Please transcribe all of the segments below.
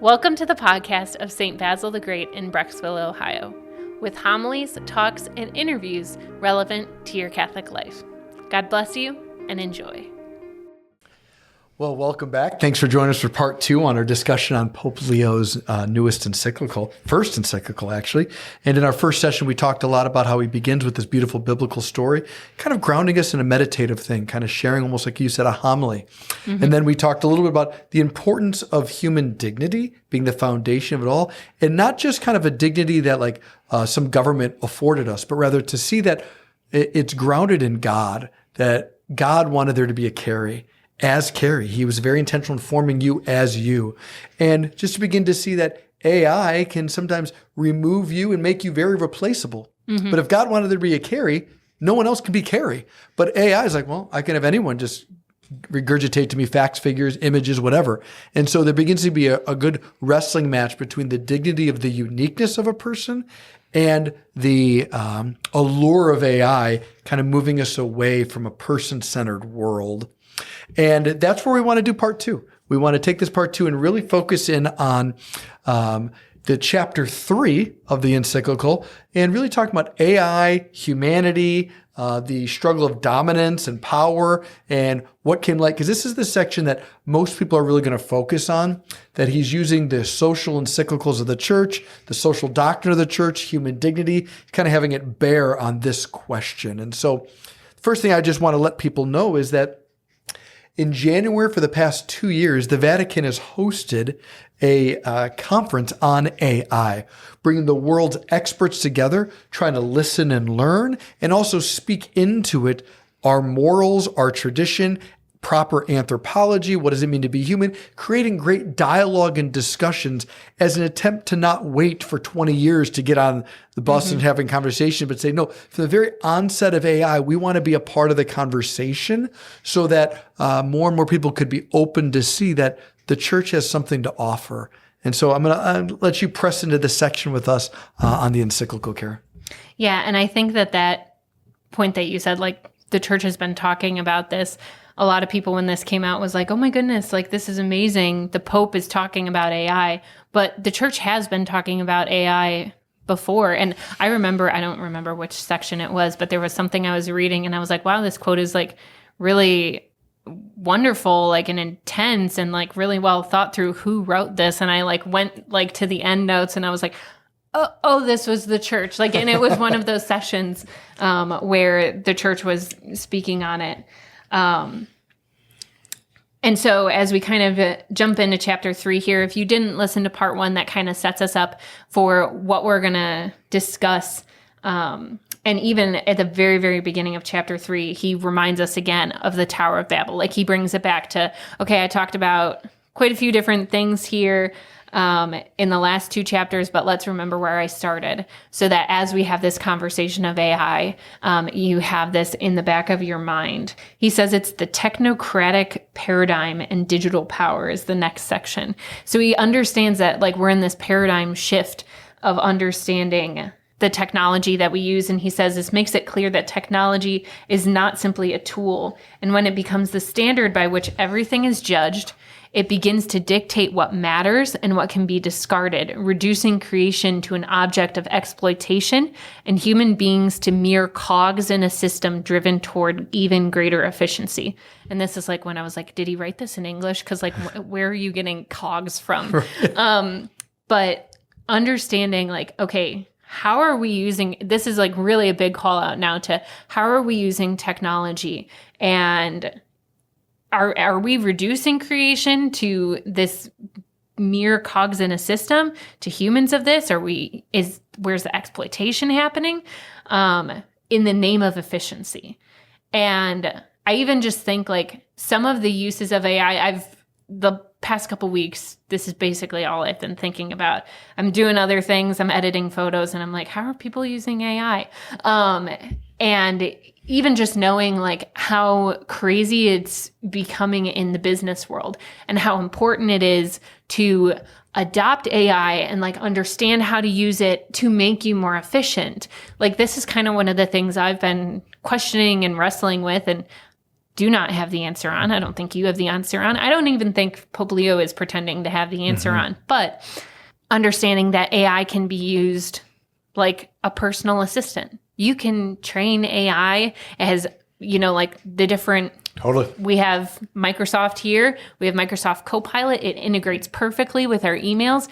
Welcome to the podcast of St. Basil the Great in Brecksville, Ohio, with homilies, talks, and interviews relevant to your Catholic life. God bless you and enjoy. Well, welcome back. Thanks for joining us for part 2 on our discussion on Pope Leo's newest encyclical, first encyclical, actually. And in our first session, we talked a lot about how he begins with this beautiful biblical story, kind of grounding us in a meditative thing, kind of sharing almost like you said, a homily. Mm-hmm. And then we talked a little bit about the importance of human dignity being the foundation of it all, and not just kind of a dignity that like some government afforded us, but rather to see that it's grounded in God, that God wanted there to be a Cari. As Cari. He was very intentional in forming you as you. And just to begin to see that AI can sometimes remove you and make you very replaceable. Mm-hmm. But if God wanted there to be a Cari, no one else can be Cari. But AI is like, well, I can have anyone just regurgitate to me facts, figures, images, whatever. And so there begins to be a good wrestling match between the dignity of the uniqueness of a person and the allure of AI kind of moving us away from a person-centered world. And that's where we want to do part 2. We want to take this part 2 and really focus in on the chapter 3 of the encyclical and really talk about AI, humanity, the struggle of dominance and power, and what came like, because this is the section that most people are really going to focus on, that he's using the social encyclicals of the church, the social doctrine of the church, human dignity, kind of having it bear on this question. And so the first thing I just want to let people know is that in January, for the past 2 years, the Vatican has hosted a conference on AI, bringing the world's experts together, trying to listen and learn, and also speak into it our morals, our tradition, proper anthropology, what does it mean to be human, creating great dialogue and discussions as an attempt to not wait for 20 years to get on the bus and having conversation, but say, no, from the very onset of AI, we want to be a part of the conversation so that more and more people could be open to see that the church has something to offer. And so I'm going to let you press into this section with us on the encyclical, Cara. Yeah, and I think that point that you said, like the church has been talking about this, a lot of people when this came out was like, oh my goodness, like this is amazing. The Pope is talking about AI, but the church has been talking about AI before. And I don't remember which section it was, but there was something I was reading and I was like, wow, this quote is like really wonderful, like and intense and like really well thought through who wrote this. And I like went like to the end notes and I was like, oh, this was the church. Like, and it was one of those sessions where the church was speaking on it. And so as we kind of jump into chapter 3 here, if you didn't listen to part 1, that kind of sets us up for what we're going to discuss. And even at the very, very beginning of chapter 3, he reminds us again of the Tower of Babel. Like he brings it back to, okay, I talked about quite a few different things here in the last 2 chapters, but let's remember where I started so that as we have this conversation of AI, you have this in the back of your mind. He says it's the technocratic paradigm and digital power is the next section. So he understands that like we're in this paradigm shift of understanding the technology that we use. And he says this makes it clear that technology is not simply a tool. And when it becomes the standard by which everything is judged, it begins to dictate what matters and what can be discarded, reducing creation to an object of exploitation and human beings to mere cogs in a system driven toward even greater efficiency. And this is like when I was like, did he write this in English? Because like, where are you getting cogs from? But understanding like, okay, how are we using, this is like really a big call out now to how are we using technology and Are we reducing creation to this mere cogs in a system, to humans of this? Where's the exploitation happening in the name of efficiency? And I even just think like some of the uses of AI, the past couple weeks, this is basically all I've been thinking about. I'm doing other things, I'm editing photos, and I'm like, how are people using AI? And even just knowing like how crazy it's becoming in the business world and how important it is to adopt AI and like understand how to use it to make you more efficient. Like this is kind of one of the things I've been questioning and wrestling with and do not have the answer on. I don't think you have the answer on. I don't even think Pope Leo is pretending to have the answer on. But understanding that AI can be used like a personal assistant. You can train AI as, like the different... Totally. We have Microsoft here. We have Microsoft Copilot. It integrates perfectly with our emails.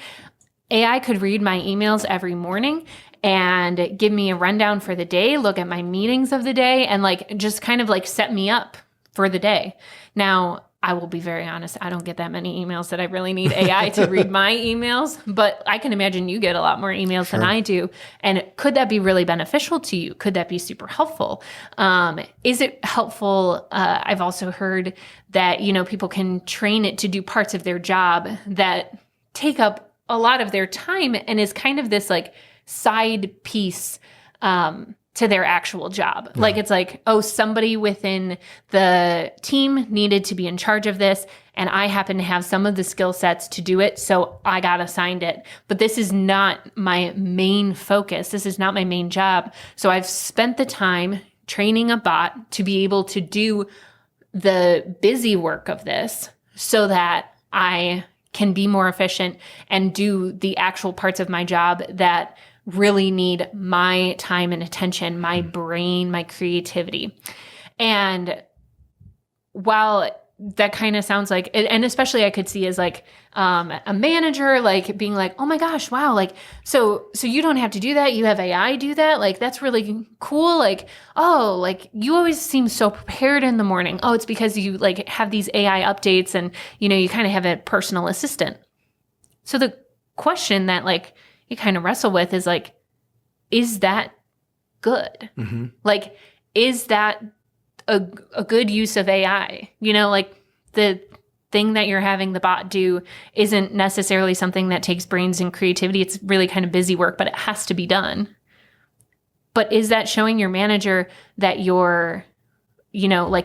AI could read my emails every morning and give me a rundown for the day, look at my meetings of the day, and just kind of set me up for the day. Now, I will be very honest, I don't get that many emails that I really need AI to read my emails, but I can imagine you get a lot more emails than I do. And could that be really beneficial to you? Could that be super helpful? Is it helpful? I've also heard that, people can train it to do parts of their job that take up a lot of their time and is kind of this side piece to their actual job. Yeah. It's somebody within the team needed to be in charge of this, and I happen to have some of the skill sets to do it, so I got assigned it. But this is not my main focus. This is not my main job. So I've spent the time training a bot to be able to do the busy work of this so that I can be more efficient and do the actual parts of my job that really need my time and attention, my brain, my creativity. And while that kind of sounds like, and especially I could see as a manager, being oh my gosh, wow. So you don't have to do that. You have AI do that. That's really cool. You always seem so prepared in the morning. Oh, it's because you have these AI updates and, you kind of have a personal assistant. So the question that you kind of wrestle with is is that good? Mm-hmm. Is that a good use of AI? The thing that you're having the bot do isn't necessarily something that takes brains and creativity. It's really kind of busy work, but it has to be done. But is that showing your manager that you're,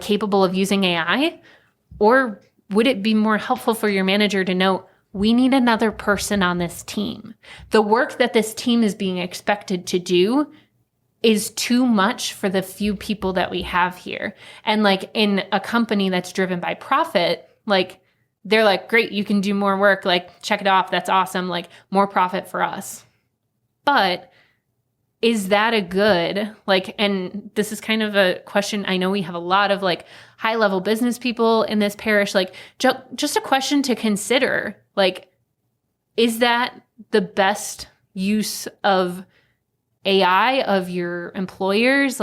capable of using AI? Or would it be more helpful for your manager to know, we need another person on this team. The work that this team is being expected to do is too much for the few people that we have here. And in a company that's driven by profit, they're great, you can do more work. Check it off. That's awesome. More profit for us. But is that a good, and this is kind of a question. I know we have a lot of high level business people in this parish, just a question to consider. Is that the best use of AI, of your employers,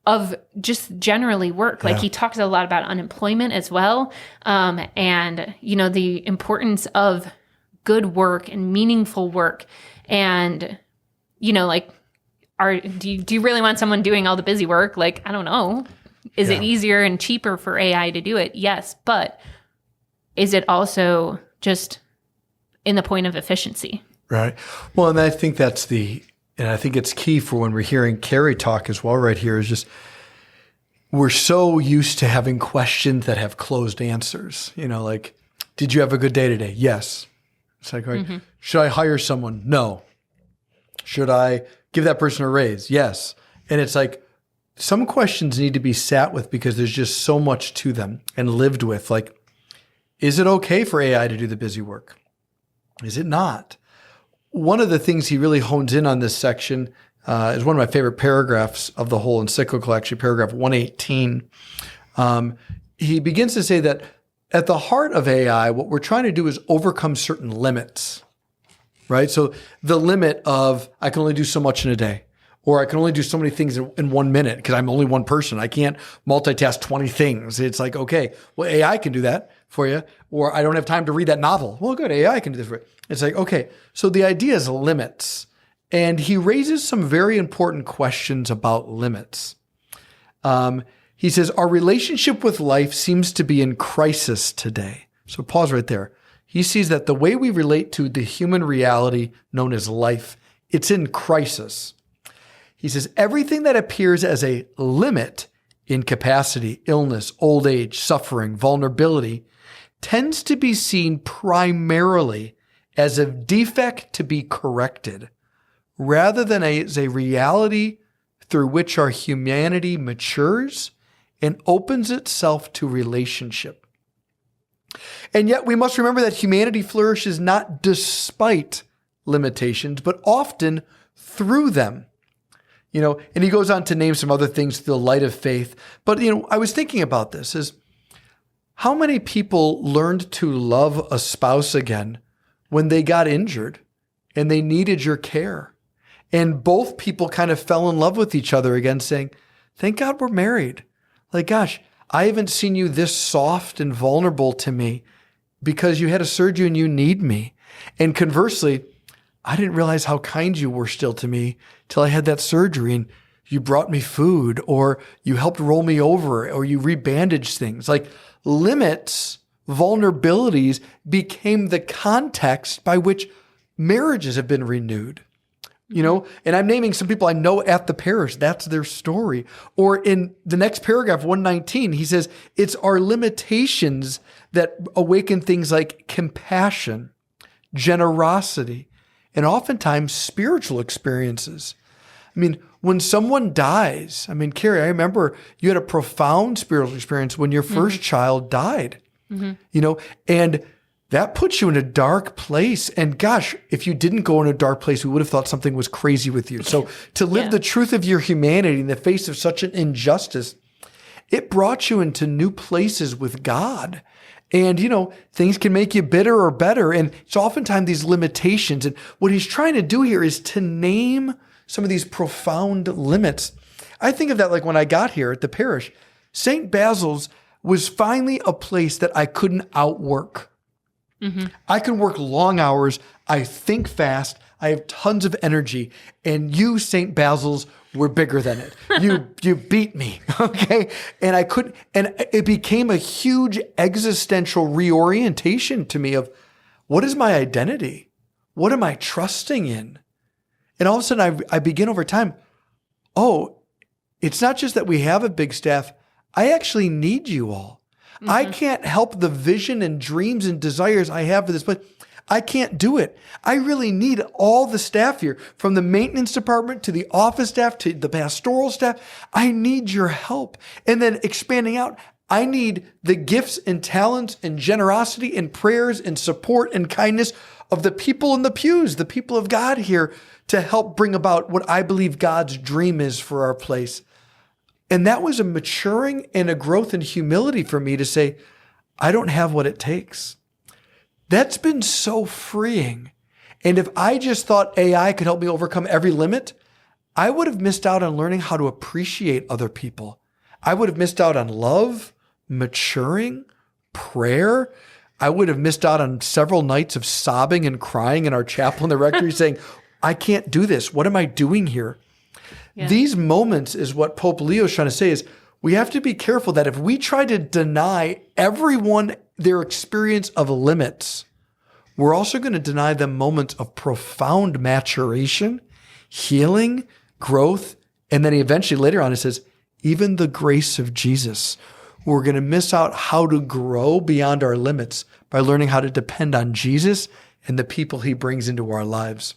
of just generally work? He talks a lot about unemployment as well. And, the importance of good work and meaningful work. And, do you really want someone doing all the busy work? I don't know. Is it easier and cheaper for AI to do it? Yes. But is it also just in the point of efficiency? Right. Well, and I think and I think it's key for when we're hearing Cari talk as well right here, is just we're so used to having questions that have closed answers. Did you have a good day today? Yes. It's right. Should I hire someone? No. Should I give that person a raise? Yes. And it's some questions need to be sat with because there's just so much to them and lived with. Is it okay for AI to do the busy work? Is it not? One of the things he really hones in on this section is one of my favorite paragraphs of the whole encyclical, actually, paragraph 118. He begins to say that at the heart of AI, what we're trying to do is overcome certain limits, right? So the limit of I can only do so much in a day, or I can only do so many things in 1 minute because I'm only one person. I can't multitask 20 things. It's okay, well, AI can do that for you, or I don't have time to read that novel. Well, good, AI can do this for you. It's okay, so the idea is limits. And he raises some very important questions about limits. He says, our relationship with life seems to be in crisis today. So pause right there. He sees that the way we relate to the human reality known as life, it's in crisis. He says, everything that appears as a limit, incapacity, illness, old age, suffering, vulnerability, tends to be seen primarily as a defect to be corrected, rather than as a reality through which our humanity matures and opens itself to relationship. And yet we must remember that humanity flourishes not despite limitations, but often through them. And he goes on to name some other things through the light of faith. But, I was thinking about this is how many people learned to love a spouse again when they got injured and they needed your care. And both people kind of fell in love with each other again, saying, thank God we're married. Like, gosh, I haven't seen you this soft and vulnerable to me because you had a surgery and you need me. And conversely, I didn't realize how kind you were still to me till I had that surgery and you brought me food or you helped roll me over or you rebandaged things. Like limits, vulnerabilities became the context by which marriages have been renewed. And I'm naming some people I know at the parish. That's their story. Or in the next paragraph, 119, he says, it's our limitations that awaken things like compassion, generosity, and oftentimes spiritual experiences. When someone dies, Carrie, I remember you had a profound spiritual experience when your first child died, and that puts you in a dark place. And gosh, if you didn't go in a dark place, we would have thought something was crazy with you. So to live the truth of your humanity in the face of such an injustice, it brought you into new places with God. And, things can make you bitter or better. And it's oftentimes these limitations. And what he's trying to do here is to name some of these profound limits. I think of that like when I got here at the parish, St. Basil's was finally a place that I couldn't outwork. I can work long hours. I think fast. I have tons of energy. And you, St. Basil's, were bigger than it. You beat me, okay? And I couldn't, and it became a huge existential reorientation to me of what is my identity? What am I trusting in? And all of a sudden I begin over time, it's not just that we have a big staff. I actually need you all. I can't help the vision and dreams and desires I have for this, but I can't do it. I really need all the staff here, from the maintenance department to the office staff to the pastoral staff. I need your help. And then expanding out, I need the gifts and talents and generosity and prayers and support and kindness of the people in the pews, the people of God here, to help bring about what I believe God's dream is for our place. And that was a maturing and a growth in humility for me to say, I don't have what it takes. That's been so freeing. And if I just thought AI could help me overcome every limit, I would have missed out on learning how to appreciate other people. I would have missed out on love, maturing, prayer. I would have missed out on several nights of sobbing and crying in our chapel in the rectory saying, I can't do this. What am I doing here? Yeah. These moments is what Pope Leo is trying to say is we have to be careful that if we try to deny everyone their experience of limits, we're also going to deny them moments of profound maturation, healing, growth, and then eventually later on it says, even the grace of Jesus. We're going to miss out how to grow beyond our limits by learning how to depend on Jesus and the people he brings into our lives.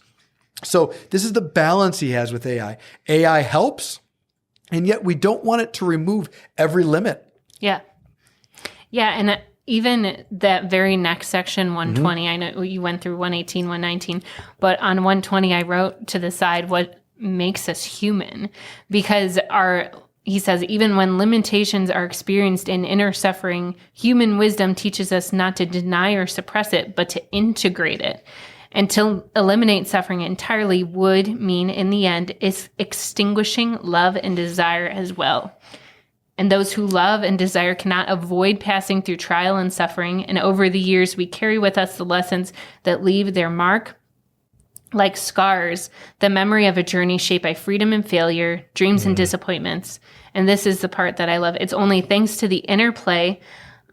So this is the balance he has with AI. AI helps, and yet we don't want it to remove every limit. Yeah. Yeah, and even that very next section, 120, I know you went through 118, 119, but on 120, I wrote to the side what makes us human, because he says, even when limitations are experienced in inner suffering, human wisdom teaches us not to deny or suppress it, but to integrate it. And to eliminate suffering entirely would mean, in the end, is extinguishing love and desire as well. And those who love and desire cannot avoid passing through trial and suffering. And over the years, we carry with us the lessons that leave their mark like scars, the memory of a journey shaped by freedom and failure, dreams and disappointments. And this is the part that I love. It's only thanks to the interplay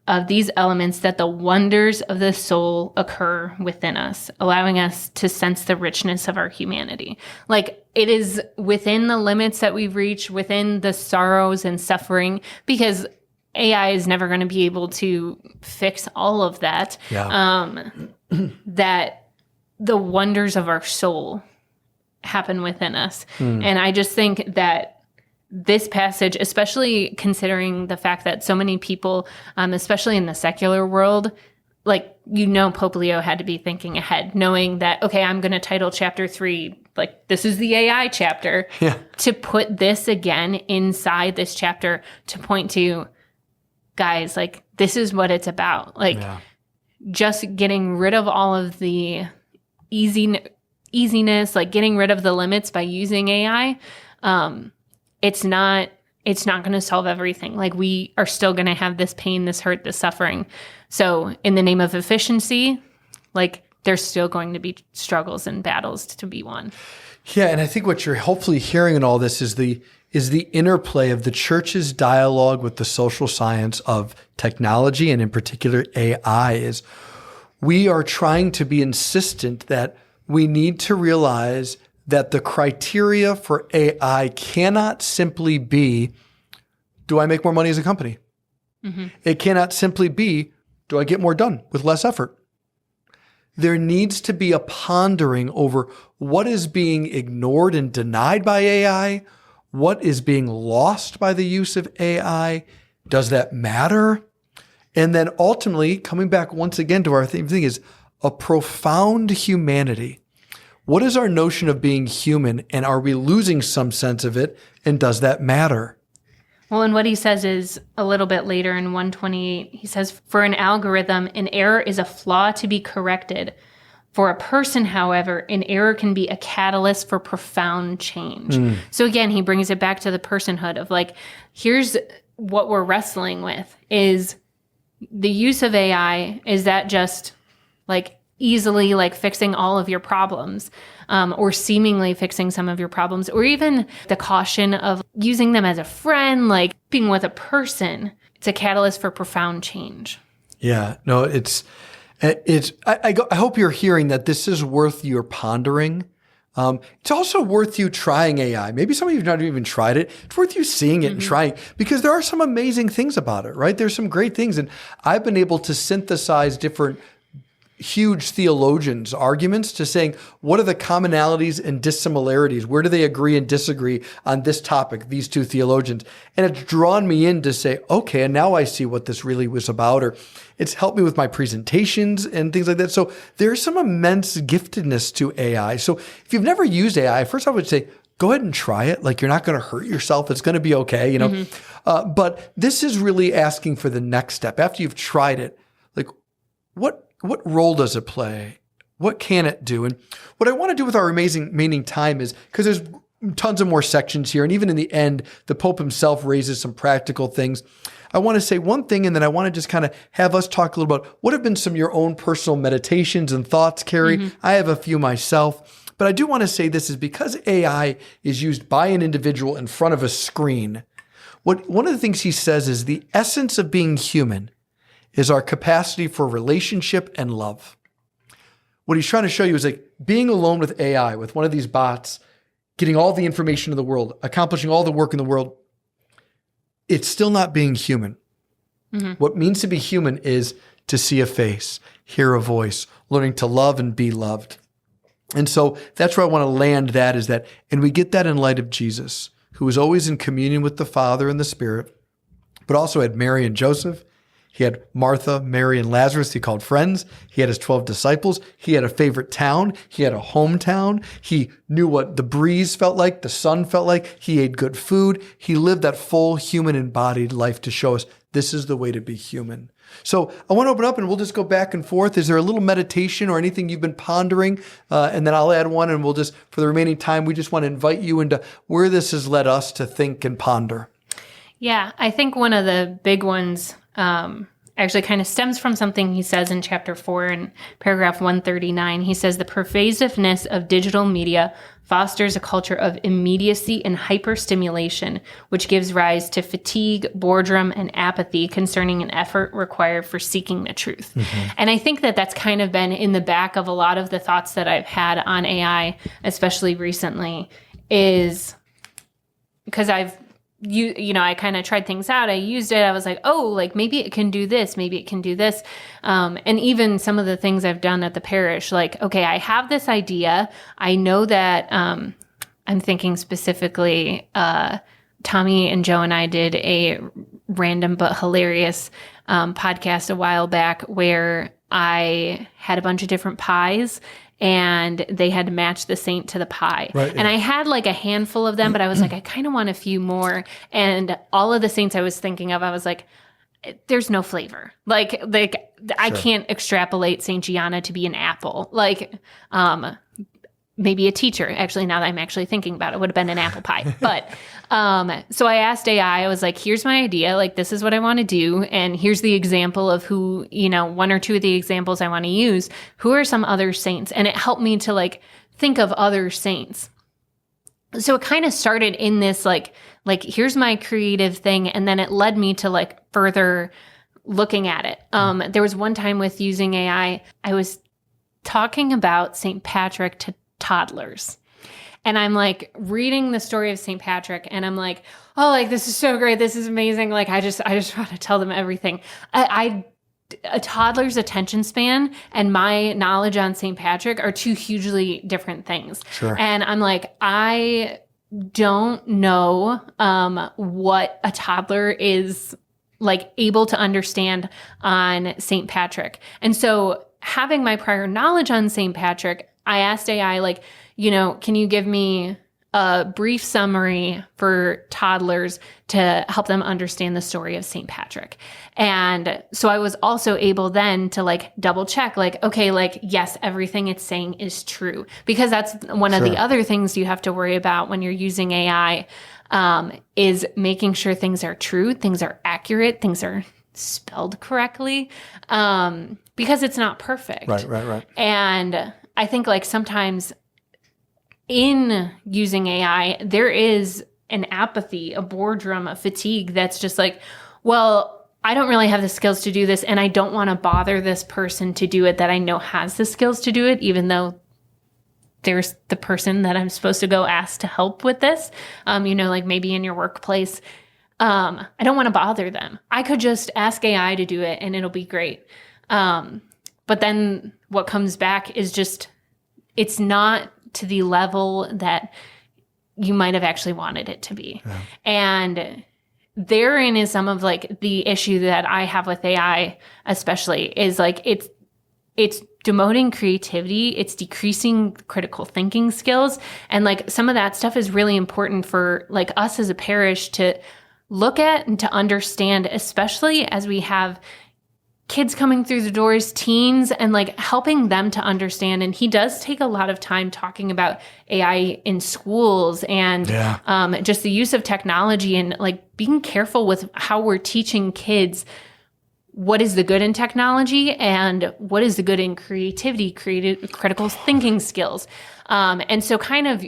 of these elements that the wonders of the soul occur within us, allowing us to sense the richness of our humanity. Like, it is within the limits that we've reached, within the sorrows and suffering, because AI is never going to be able to fix all of that, that the wonders of our soul happen within us. And I just think that this passage, especially considering the fact that so many people, especially in the secular world, like, Pope Leo had to be thinking ahead, knowing that, okay, I'm going to title chapter 3, like, this is the AI chapter, to put this again inside this chapter to point to, guys, like, this is what it's about. Like, just getting rid of all of the easiness, like getting rid of the limits by using AI. It's not going to solve everything. Like, we are still going to have this pain, this hurt, this suffering. So in the name of efficiency, like, there's still going to be struggles and battles to be won. Yeah, and I think what you're hopefully hearing in all this is the interplay of the church's dialogue with the social science of technology, and in particular AI. Is we are trying to be insistent that we need to realize that the criteria for AI cannot simply be, do I make more money as a company? Mm-hmm. It cannot simply be, do I get more done with less effort? There needs to be a pondering over what is being ignored and denied by AI, what is being lost by the use of AI. Does that matter? And then ultimately, coming back once again to our thing is a profound humanity. What is our notion of being human, and are we losing some sense of it, and does that matter? Well, and what he says is a little bit later in 128, he says, for an algorithm, an error is a flaw to be corrected. For a person, however, an error can be a catalyst for profound change. So again, he brings it back to the personhood of, like, here's what we're wrestling with is the use of AI. Is that just like easily like fixing all of your problems, or seemingly fixing some of your problems, or even the caution of using them as a friend, like being with a person? It's a catalyst for profound change. Yeah, no, I hope you're hearing that this is worth your pondering. It's also worth you trying AI. Maybe some of you have not even tried it. It's worth you seeing it and trying, because there are some amazing things about it, right? There's some great things. And I've been able to synthesize different huge theologians' arguments to saying, what are the commonalities and dissimilarities? Where do they agree and disagree on this topic, these two theologians? And it's drawn me in to say, okay, and now I see what this really was about, or it's helped me with my presentations and things like that. So there's some immense giftedness to AI. So if you've never used AI, first I would say, go ahead and try it. Like, you're not going to hurt yourself. It's going to be okay, but this is really asking for the next step. After you've tried it, like, what role does it play? What can it do? And what I want to do with our remaining time is, because there's tons of more sections here, and even in the end, the Pope himself raises some practical things. I want to say one thing, and then I want to just kind of have us talk a little about what have been some of your own personal meditations and thoughts, Cari. I have a few myself, but I do want to say this is because AI is used by an individual in front of a screen. One of the things he says is the essence of being human is our capacity for relationship and love. What he's trying to show you is, like, being alone with AI, with one of these bots, getting all the information in the world, accomplishing all the work in the world, it's still not being human. What it means to be human is to see a face, hear a voice, learning to love and be loved. And so that's where I want to land that, is that, and we get that in light of Jesus, who was always in communion with the Father and the Spirit, but also had Mary and Joseph. He had Martha, Mary, and Lazarus he called friends. He had his 12 disciples. He had a favorite town. He had a hometown. He knew what the breeze felt like, the sun felt like. He ate good food. He lived that full human embodied life to show us this is the way to be human. So I want to open up and we'll just go back and forth. Is there a little meditation or anything you've been pondering? And then I'll add one, and we'll just, for the remaining time, we just want to invite you into where this has led us to think and ponder. Yeah, I think one of the big ones actually kind of stems from something he says in chapter 4 in paragraph 139. He says, the pervasiveness of digital media fosters a culture of immediacy and hyperstimulation, which gives rise to fatigue, boredom, and apathy concerning an effort required for seeking the truth. And I think that that's kind of been in the back of a lot of the thoughts that I've had on AI, especially recently, is because I kind of tried things out. I used it. I was like, oh, like maybe it can do this. Maybe it can do this. And even some of the things I've done at the parish, like, okay, I have this idea. I know that I'm thinking specifically Tommy and Joe and I did a random but hilarious podcast a while back where I had a bunch of different pies and they had to match the saint to the pie. Right, and I had like a handful of them, but I was like, I kind of want a few more. And all of the saints I was thinking of, I was like, there's no flavor. Like I can't extrapolate Saint Gianna to be an apple. Like, maybe a teacher. Actually, now that I'm actually thinking about it, would have been an apple pie. But so I asked AI, I was like, here's my idea. Like, this is what I want to do. And here's the example of who, one or two of the examples I want to use. Who are some other saints? And it helped me to like think of other saints. So it kind of started in this like here's my creative thing. And then it led me to like further looking at it. There was one time with using AI, I was talking about St. Patrick to toddlers. And I'm like reading the story of St. Patrick and I'm like, oh, like this is so great. This is amazing. Like I just want to tell them everything. A toddler's attention span and my knowledge on St. Patrick are two hugely different things. Sure. And I'm like, I don't know what a toddler is like able to understand on St. Patrick. And so having my prior knowledge on St. Patrick, I asked AI, like, can you give me a brief summary for toddlers to help them understand the story of St. Patrick? And so I was also able then to like double check, like, okay, like, yes, everything it's saying is true. Because that's one of the other things you have to worry about when you're using AI, is making sure things are true, things are accurate, things are spelled correctly, because it's not perfect. Right. And I think like sometimes in using AI, there is an apathy, a boredom, a fatigue that's just like, well, I don't really have the skills to do this and I don't want to bother this person to do it that I know has the skills to do it, even though there's the person that I'm supposed to go ask to help with this. Like maybe in your workplace, I don't want to bother them. I could just ask AI to do it and it'll be great. But then what comes back is just, it's not to the level that you might have actually wanted it to be. Yeah. And therein is some of like the issue that I have with AI, especially is like, it's demoting creativity. It's decreasing critical thinking skills. And like some of that stuff is really important for like us as a parish to look at and to understand, especially as we have kids coming through the doors, teens, and like helping them to understand. And he does take a lot of time talking about AI in schools and just the use of technology and like being careful with how we're teaching kids what is the good in technology and what is the good in creativity, critical thinking skills. And so kind of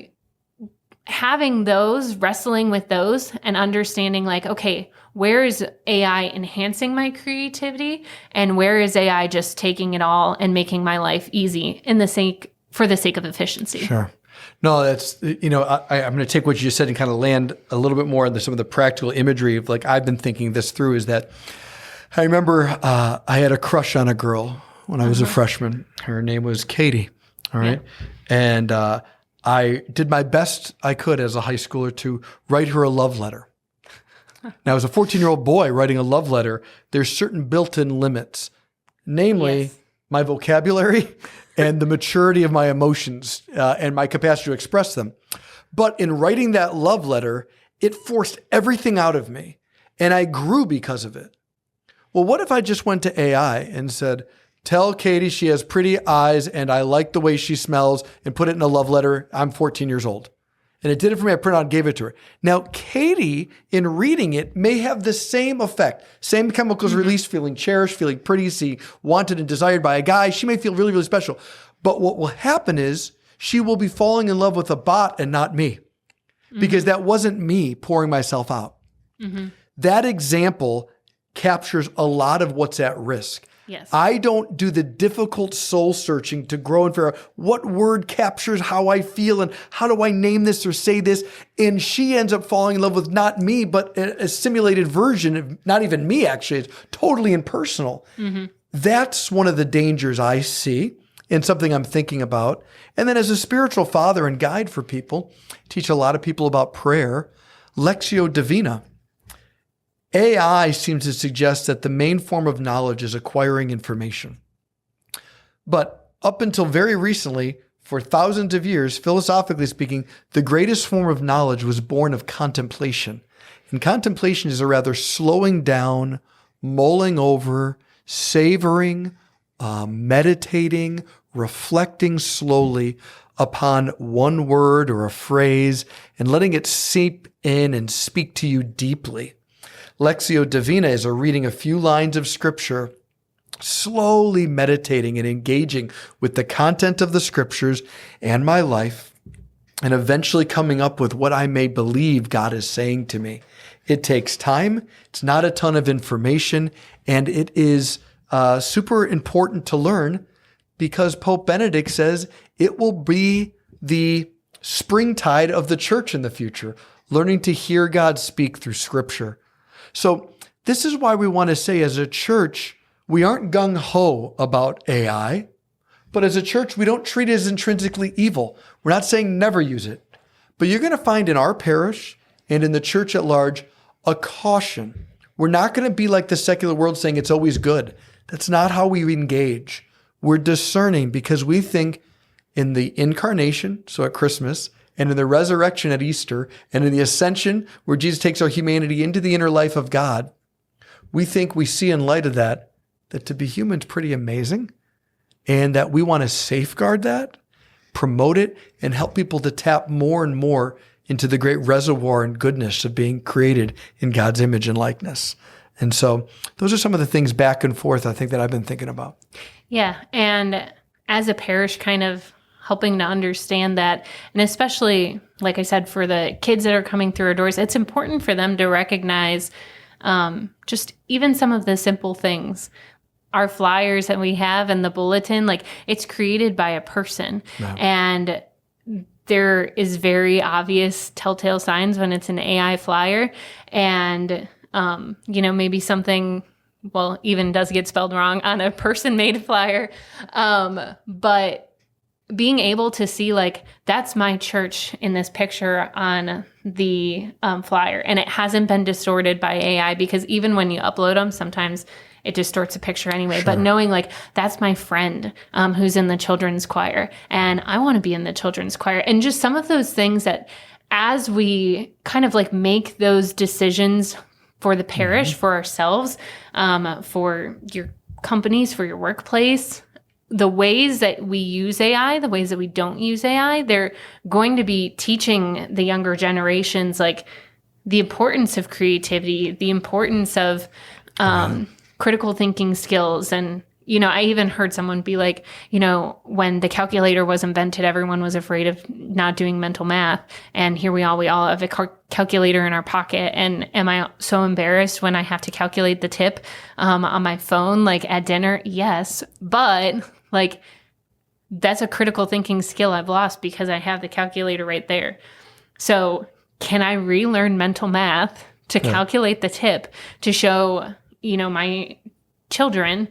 having those, wrestling with those and understanding like, okay, where is AI enhancing my creativity and where is AI just taking it all and making my life easy for the sake of efficiency? Sure. No, that's, I'm going to take what you just said and kind of land a little bit more on some of the practical imagery of like, I've been thinking this through is that I remember I had a crush on a girl when I was a freshman. Her name was Katie. All right. Yeah. And I did my best I could as a high schooler to write her a love letter. Now, as a 14-year-old boy writing a love letter, there's certain built-in limits, namely my vocabulary and the maturity of my emotions and my capacity to express them. But in writing that love letter, it forced everything out of me, and I grew because of it. Well, what if I just went to AI and said, tell Katie she has pretty eyes and I like the way she smells, and put it in a love letter. I'm 14 years old. And it did it for me. I printed out and gave it to her. Now, Katie, in reading it, may have the same effect. Same chemicals released, feeling cherished, feeling pretty, see, wanted and desired by a guy. She may feel really, really special. But what will happen is she will be falling in love with a bot and not me. Because that wasn't me pouring myself out. That example captures a lot of what's at risk. Yes. I don't do the difficult soul searching to grow and figure out what word captures how I feel and how do I name this or say this. And she ends up falling in love with not me, but a simulated version of not even me, actually. It's totally impersonal. That's one of the dangers I see and something I'm thinking about. And then as a spiritual father and guide for people, teach a lot of people about prayer. Lectio Divina. AI seems to suggest that the main form of knowledge is acquiring information. But up until very recently, for thousands of years, philosophically speaking, the greatest form of knowledge was born of contemplation. And contemplation is a rather slowing down, mulling over, savoring, meditating, reflecting slowly upon one word or a phrase and letting it seep in and speak to you deeply. Lectio Divina is a reading a few lines of scripture, slowly meditating and engaging with the content of the scriptures and my life, and eventually coming up with what I may believe God is saying to me. It takes time. It's not a ton of information, and it is super important to learn because Pope Benedict says it will be the springtide of the church in the future, learning to hear God speak through scripture. So this is why we want to say as a church, we aren't gung-ho about AI, but as a church, we don't treat it as intrinsically evil. We're not saying never use it, but you're going to find in our parish and in the church at large a caution. We're not going to be like the secular world saying it's always good. That's not how we engage. We're discerning because we think in the incarnation, so at Christmas, and in the resurrection at Easter, and in the ascension, where Jesus takes our humanity into the inner life of God, we think we see in light of that to be human is pretty amazing, and that we want to safeguard that, promote it, and help people to tap more and more into the great reservoir and goodness of being created in God's image and likeness. And so those are some of the things back and forth I think that I've been thinking about. Yeah, and as a parish, kind of helping to understand that, and especially, like I said, for the kids that are coming through our doors, it's important for them to recognize just even some of the simple things. Our flyers that we have and the bulletin, like it's created by a person. Wow. And there is very obvious telltale signs when it's an AI flyer. And, maybe something, even does get spelled wrong on a person-made flyer. But being able to see, like, that's my church in this picture on the flyer. And it hasn't been distorted by AI, because even when you upload them, sometimes it distorts a picture anyway. Sure. But knowing, like, that's my friend who's in the children's choir, and I want to be in the children's choir. And just some of those things that as we kind of like make those decisions for the parish, for ourselves, for your companies, for your workplace, the ways that we use AI, the ways that we don't use AI, they're going to be teaching the younger generations, like, the importance of creativity, the importance of critical thinking skills. And, I even heard someone be like, when the calculator was invented, everyone was afraid of not doing mental math. And here we all have a calculator in our pocket. And am I so embarrassed when I have to calculate the tip on my phone, like at dinner? Yes. But like, that's a critical thinking skill I've lost because I have the calculator right there. So can I relearn mental math to calculate the tip to show, my children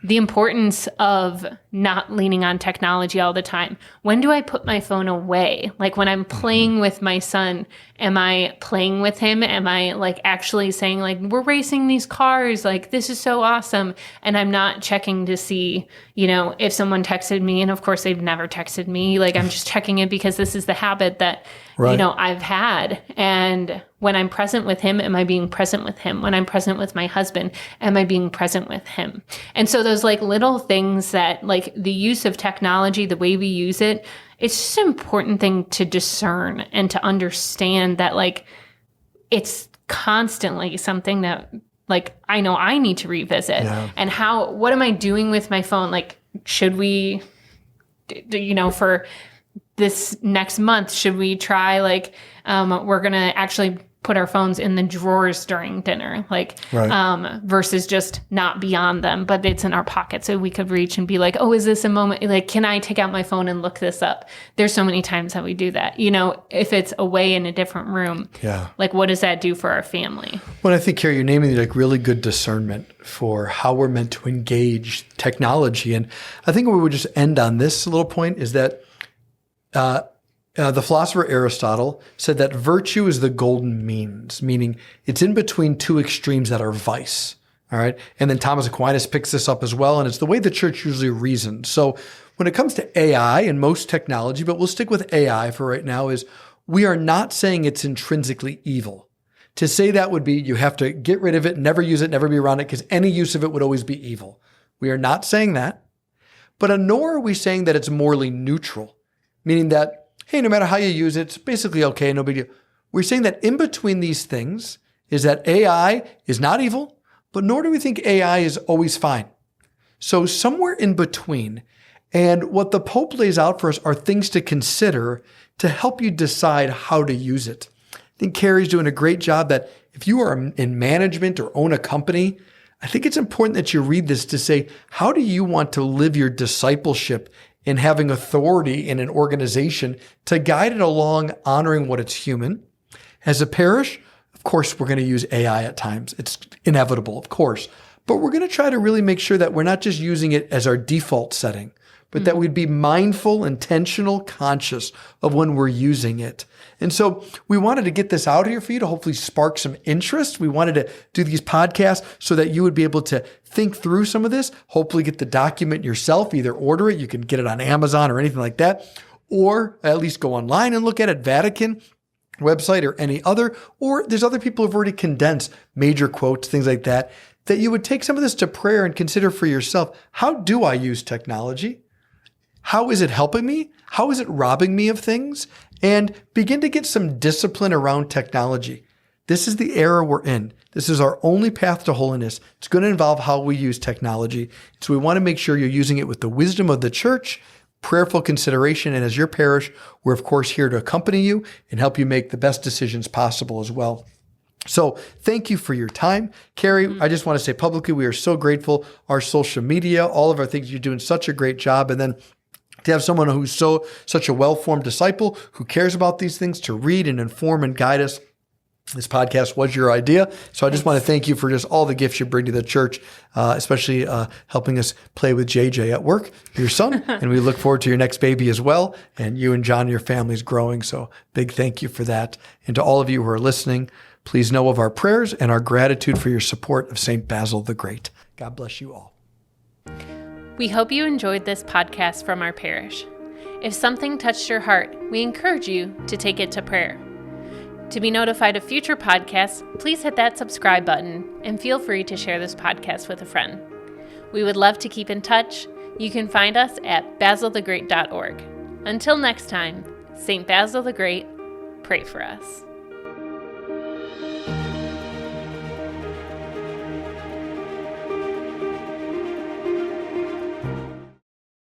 the importance of not leaning on technology all the time? When do I put my phone away? Like, when I'm playing with my son, am I playing with him? Am I like actually saying, like, we're racing these cars, like, this is so awesome? And I'm not checking to see, if someone texted me, and of course they've never texted me. Like, I'm just checking it because this is the habit that, I've had. And when I'm present with him, am I being present with him? When I'm present with my husband, am I being present with him? And so those like little things that, like, the use of technology, the way we use it, it's just an important thing to discern and to understand that, like, it's constantly something that, like, I know I need to revisit. Yeah. And what am I doing with my phone? Like, should we, for this next month, should we try, like, we're going to actually put our phones in the drawers during dinner, like, versus just not beyond them, but it's in our pocket so we could reach and be like, oh, is this a moment? Like, can I take out my phone and look this up? There's so many times that we do that, if it's away in a different room, like, what does that do for our family? Well, I think, Cari, you're naming like really good discernment for how we're meant to engage technology. And I think we would just end on this little point is that The philosopher Aristotle said that virtue is the golden means, meaning it's in between two extremes that are vice. All right. And then Thomas Aquinas picks this up as well. And it's the way the church usually reasons. So when it comes to AI and most technology, but we'll stick with AI for right now, is we are not saying it's intrinsically evil. To say that would be you have to get rid of it, never use it, never be around it, because any use of it would always be evil. We are not saying that. But nor are we saying that it's morally neutral, meaning that, hey, no matter how you use it, it's basically okay, no big deal. We're saying that in between these things is that AI is not evil, but nor do we think AI is always fine. So somewhere in between. And what the Pope lays out for us are things to consider to help you decide how to use it. I think Cari's doing a great job that if you are in management or own a company, I think it's important that you read this to say, how do you want to live your discipleship in having authority in an organization to guide it along, honoring what it's human? As a parish, of course, we're going to use AI at times. It's inevitable, of course. But we're going to try to really make sure that we're not just using it as our default setting, but that we'd be mindful, intentional, conscious of when we're using it. And so we wanted to get this out here for you to hopefully spark some interest. We wanted to do these podcasts so that you would be able to think through some of this, hopefully get the document yourself, either order it, you can get it on Amazon or anything like that, or at least go online and look at it, Vatican website or any other, or there's other people who've already condensed major quotes, things like that, that you would take some of this to prayer and consider for yourself. How do I use technology? How is it helping me? How is it robbing me of things? And begin to get some discipline around technology. This is the era we're in. This is our only path to holiness. It's going to involve how we use technology. So we want to make sure you're using it with the wisdom of the church, prayerful consideration. And as your parish, we're of course here to accompany you and help you make the best decisions possible as well. So thank you for your time. Cari, I just want to say publicly, we are so grateful. Our social media, all of our things, you're doing such a great job. And then to have someone who's such a well-formed disciple who cares about these things to read and inform and guide us. This podcast was your idea. So I just want to thank you for just all the gifts you bring to the church, especially helping us play with JJ at work, your son. And we look forward to your next baby as well. And you and John and your family's growing. So big thank you for that. And to all of you who are listening, please know of our prayers and our gratitude for your support of St. Basil the Great. God bless you all. We hope you enjoyed this podcast from our parish. If something touched your heart, we encourage you to take it to prayer. To be notified of future podcasts, please hit that subscribe button and feel free to share this podcast with a friend. We would love to keep in touch. You can find us at basilthegreat.org. Until next time, St. Basil the Great, pray for us.